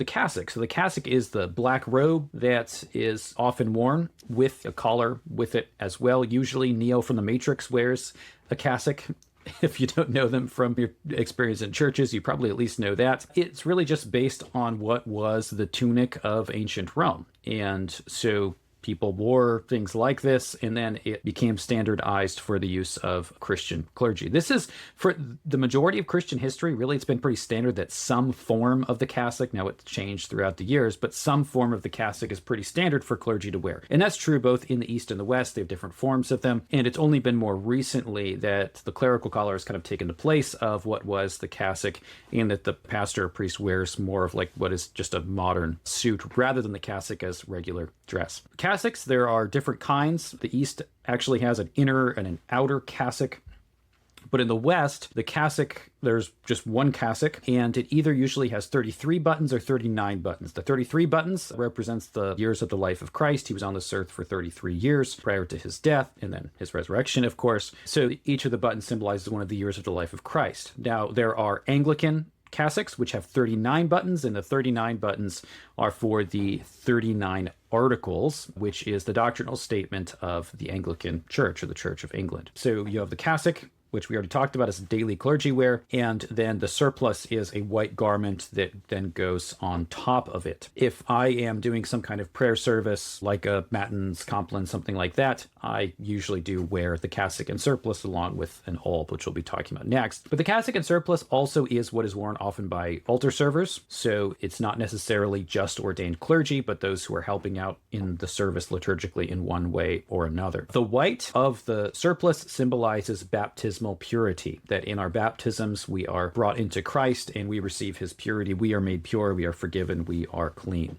the cassock. So the cassock is the black robe that is often worn with a collar with it as well. Usually Neo from the Matrix wears a cassock. If you don't know them from your experience in churches, you probably at least know that. It's really just based on what was the tunic of ancient Rome. And so people wore things like this, and then it became standardized for the use of Christian clergy. This is, for the majority of Christian history, really it's been pretty standard that some form of the cassock, now it's changed throughout the years, but some form of the cassock is pretty standard for clergy to wear. And that's true both in the East and the West. They have different forms of them. And it's only been more recently that the clerical collar has kind of taken the place of what was the cassock, and that the pastor or priest wears more of like what is just a modern suit rather than the cassock as regular dress. Cassocks, there are different kinds. The East actually has an inner and an outer cassock. But in the West, the cassock, there's just one cassock, and it either usually has 33 buttons or 39 buttons. The 33 buttons represents the years of the life of Christ. He was on this earth for 33 years prior to his death, and then his resurrection, of course. So each of the buttons symbolizes one of the years of the life of Christ. Now, there are Anglican cassocks, which have 39 buttons, and the 39 buttons are for the 39 Articles, which is the doctrinal statement of the Anglican Church, or the Church of England. So you have the cassock, which we already talked about as daily clergy wear, and then the surplice is a white garment that then goes on top of it. If I am doing some kind of prayer service, like a matins, compline, something like that, I usually do wear the cassock and surplice along with an alb, which we'll be talking about next. But the cassock and surplice also is what is worn often by altar servers, so it's not necessarily just ordained clergy, but those who are helping out in the service liturgically in one way or another. The white of the surplice symbolizes baptism purity, that in our baptisms we are brought into Christ and we receive his purity. We are made pure, we are forgiven, we are clean.